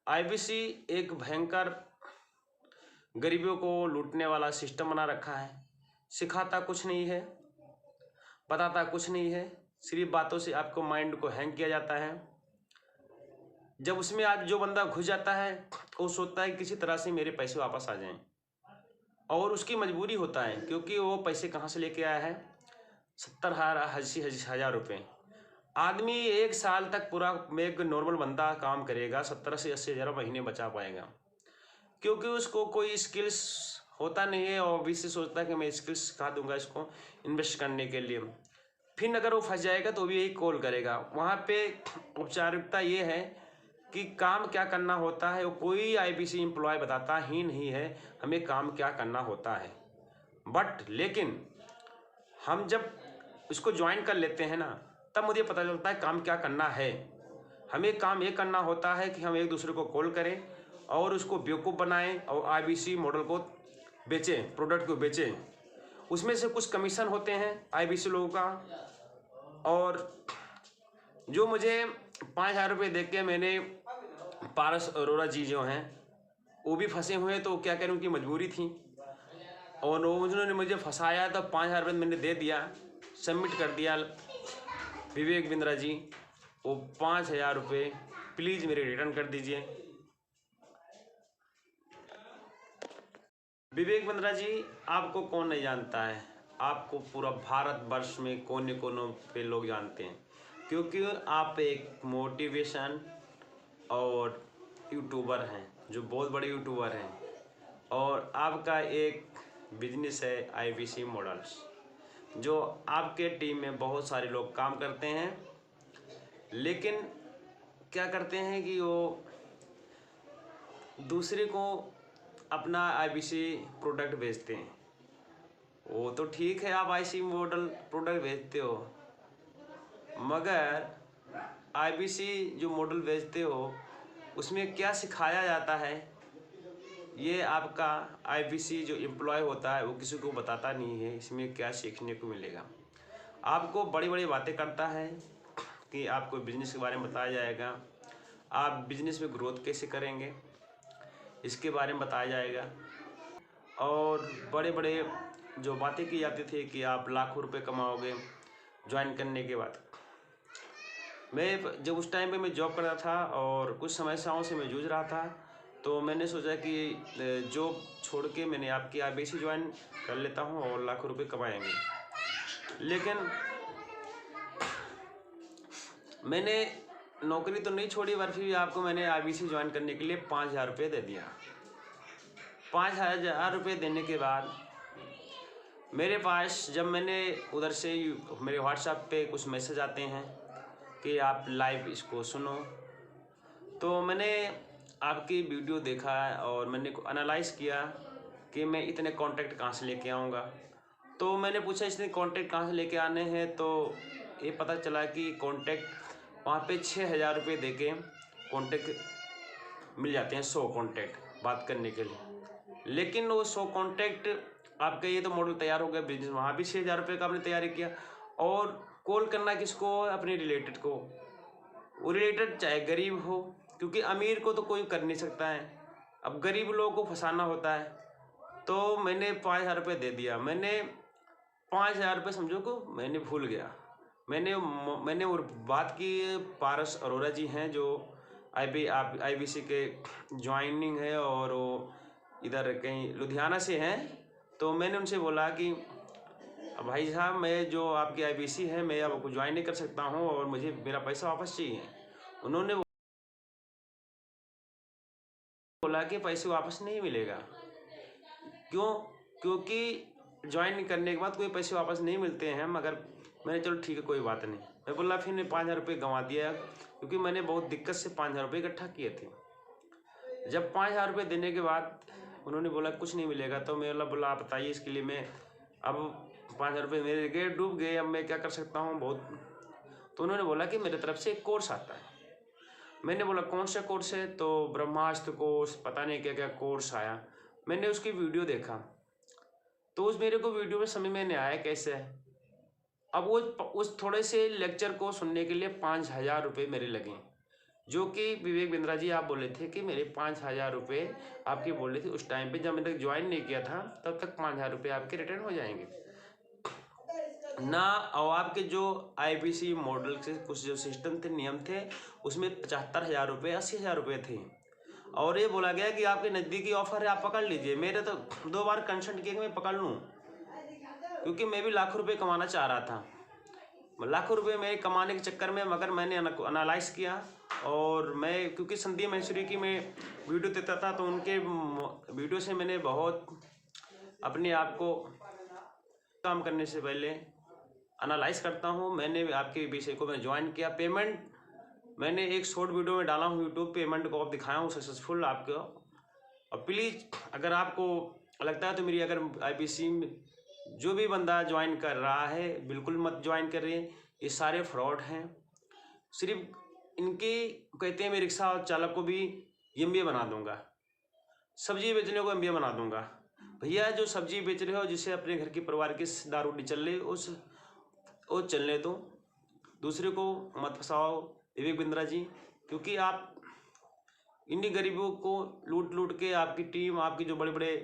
IBC एक भयंकर गरीबियों को लूटने वाला सिस्टम बना रखा है। सिखाता कुछ नहीं है, बताता कुछ नहीं है, सिर्फ बातों से आपको माइंड को हैंग किया जाता है। जब उसमें आज जो बंदा घुस जाता है वो सोचता है किसी तरह से मेरे पैसे वापस आ जाएं, और उसकी मजबूरी होता है क्योंकि वो पैसे कहाँ से लेके आया है, 70,000 रुपये। आदमी 1 साल तक पूरा में एक नॉर्मल बंदा काम करेगा 70 से 80,000 महीने बचा पाएगा, क्योंकि उसको कोई स्किल्स होता नहीं है और भी से सोचता है कि मैं स्किल्स सिखा दूंगा इसको इन्वेस्ट करने के लिए। फिर अगर वो फंस जाएगा तो भी यही कॉल करेगा। वहाँ पे औपचारिकता ये है कि काम क्या करना होता है वो कोई आईबीसी एम्प्लॉय बताता ही नहीं है हमें काम क्या करना होता है। बट लेकिन हम जब इसको ज्वाइन कर लेते हैं ना, तब मुझे पता चलता है काम क्या करना है। हमें काम ये करना होता है कि हम एक दूसरे को कॉल करें और उसको बेवकूफ़ बनाएं और आईबीसी मॉडल को बेचें, प्रोडक्ट को बेचें। उसमें से कुछ कमीशन होते हैं आईबीसी लोगों का। और जो मुझे 5,000 रुपये दे के मैंने पारस अरोड़ा जी जो हैं वो भी फंसे हुए, तो क्या करें, उनकी मजबूरी थी और उन्होंने मुझे फंसाया। तो 5,000 रुपये मैंने दे दिया, सबमिट कर दिया। विवेक बिंद्रा जी, वो 5,000 रुपये प्लीज़ मेरे रिटर्न कर दीजिए। विवेक बिंद्रा जी, आपको कौन नहीं जानता है, आपको पूरा भारत वर्ष में कोने कोनों पे लोग जानते हैं, क्योंकि आप एक मोटिवेशन और यूट्यूबर हैं, जो बहुत बड़े यूट्यूबर हैं। और आपका एक बिजनेस है आईबीसी मॉडल्स, जो आपके टीम में बहुत सारे लोग काम करते हैं, लेकिन क्या करते हैं कि वो दूसरे को अपना आईबीसी प्रोडक्ट बेचते हैं। वो तो ठीक है, आप आईबीसी मॉडल प्रोडक्ट बेचते हो, मगर आईबीसी जो मॉडल बेचते हो उसमें क्या सिखाया जाता है ये आपका आईबीसी जो एम्प्लॉय होता है वो किसी को बताता नहीं है इसमें क्या सीखने को मिलेगा। आपको बड़ी बड़ी बातें करता है कि आपको बिजनेस के बारे में बताया जाएगा, आप बिजनेस में ग्रोथ कैसे करेंगे इसके बारे में बताया जाएगा। और बड़े बड़े जो बातें की जाती थी कि आप लाखों रुपए कमाओगे ज्वाइन करने के बाद। मैं जब उस टाइम पे मैं जॉब कर रहा था और कुछ समस्याओं से मैं जूझ रहा था, तो मैंने सोचा कि जॉब छोड़ के मैंने आपकी आईबीसी ज्वाइन कर लेता हूँ और लाखों रुपए कमाएंगे। लेकिन मैंने नौकरी तो नहीं छोड़ी, पर फिर आपको मैंने आईबीसी ज्वाइन करने के लिए 5,000 रुपये दे दिया। 5,000 रुपये देने के बाद मेरे पास, जब मैंने उधर से मेरे व्हाट्सएप पे कुछ मैसेज आते हैं कि आप लाइव इसको सुनो, तो मैंने आपकी वीडियो देखा और मैंने एनालाइज किया कि मैं इतने कॉन्टैक्ट कहाँ से लेके आऊँगा। तो मैंने पूछा इतने कॉन्टैक्ट कहाँ से लेके आने हैं, तो ये पता चला कि कॉन्टैक्ट वहाँ पे 6,000 रुपये दे के कॉन्टैक्ट मिल जाते हैं, 100 कॉन्टैक्ट बात करने के लिए। लेकिन वो 100 कॉन्टैक्ट आपका ये तो मॉडल तैयार हो गया बिजनेस, वहाँ भी 6,000 रुपये का आपने तैयारी किया। और कॉल करना किसको, अपने रिलेटेड को। वो रिलेटेड चाहे गरीब हो, क्योंकि अमीर को तो कोई कर नहीं सकता है, अब गरीब लोगों को फंसाना होता है। तो मैंने 5,000 रुपये दे दिया। मैंने 5,000 रुपये समझो को मैंने भूल गया। मैंने और बात की, पारस अरोड़ा जी हैं जो आईबीसी के ज्वाइनिंग है और वो इधर कहीं लुधियाना से हैं। तो मैंने उनसे बोला कि भाई साहब, मैं जो आपकी आईबीसी है मैं आपको ज्वाइन नहीं कर सकता हूँ और मुझे मेरा पैसा वापस चाहिए। उन्होंने बोला कि पैसे वापस नहीं मिलेगा। क्यों? क्योंकि ज्वाइन करने के बाद कोई पैसे वापस नहीं मिलते हैं। मगर मैंने चलो ठीक है कोई बात नहीं, मैं बोला फिर 5,000 रुपये गंवा दिया, क्योंकि मैंने बहुत दिक्कत से 5,000 रुपये इकट्ठा किए थे। जब 5,000 रुपये देने के बाद उन्होंने बोला कुछ नहीं मिलेगा, तो मैं बोला आप बताइए इसके लिए मैं अब 5,000 रुपये मेरे गए, डूब गए, अब मैं क्या कर सकता हूँ बहुत। तो उन्होंने बोला कि मेरे तरफ से एक कोर्स आता है। मैंने बोला कौन सा कोर्स है, तो ब्रह्मास्त्र कोर्स, पता नहीं क्या क्या कोर्स आया। मैंने उसकी वीडियो देखा, तो उस मेरे को वीडियो में समझ में नहीं आया कैसे है। अब वो उस थोड़े से लेक्चर को सुनने के लिए 5,000 रुपये मेरे लगे। जो कि विवेक बिंद्रा जी आप बोले थे कि मेरे 5,000 रुपये आपके बोले थे उस टाइम पे, जब मैंने ज्वाइन नहीं किया था तब तक 5,000 रुपये आपके रिटर्न हो जाएंगे ना। और आपके जो आईपीसी मॉडल से कुछ जो सिस्टम थे, नियम थे, उसमें 75,000 रुपये, 80,000 रुपये थे। और ये बोला गया कि आपके नज़दीकी ऑफर है, आप पकड़ लीजिए। मेरे तो 2 बार कंसल्ट किए कि मैं पकड़ लूँ, क्योंकि मैं भी लाखों रुपए कमाना चाह रहा था। लाखों रुपए मैं कमाने के चक्कर में, मगर मैंने एनालाइज किया। और मैं, क्योंकि संदीप महेश्वरी की मैं वीडियो देता था, तो उनके वीडियो से मैंने बहुत अपने आप को काम करने से पहले एनालाइज करता हूँ। मैंने आपके विषय को मैं ज्वाइन किया। पेमेंट मैंने एक शॉर्ट वीडियो में डाला हूँ यूट्यूब, पेमेंट को आप दिखाया हूँ सक्सेसफुल आपको। और प्लीज़ अगर आपको लगता है तो मेरी, अगर आईपीसी जो भी बंदा ज्वाइन कर रहा है, बिल्कुल मत ज्वाइन कर रहे हैं, ये सारे फ्रॉड हैं। सिर्फ इनके कहते हैं मैं रिक्शा चालक को भी एमबीए बना दूंगा, सब्जी बेचने को एमबीए बना दूंगा। भैया जो सब्जी बेच रहे हो, जिससे अपने घर की परिवार की दाल रोटी चल रही, वो चलने दो, दूसरे को मत फंसाओ विवेक बिंद्रा जी। क्योंकि आप इन्हीं गरीबों को लूट लूट के, आपकी टीम, आपकी जो बड़े बड़े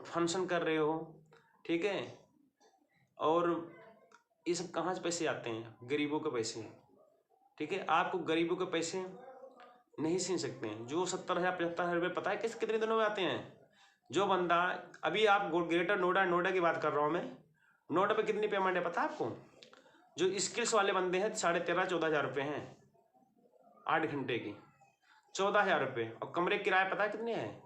फंक्शन कर रहे हो, ठीक है। और ये सब कहाँ से पैसे आते हैं? गरीबों के पैसे, ठीक है। आपको गरीबों के पैसे नहीं छीन सकते हैं। जो 70,000 75,000 रुपये, पता है कितने दिनों में आते हैं? जो बंदा, अभी आप ग्रेटर नोएडा की बात कर रहा हूँ मैं, नोएडा पे कितनी पेमेंट है पता है आपको? जो स्किल्स वाले बंदे हैं 13,500-14,000 रुपये हैं 8 घंटे की, 14,000 रुपये। और कमरे किराया पता है कितने हैं?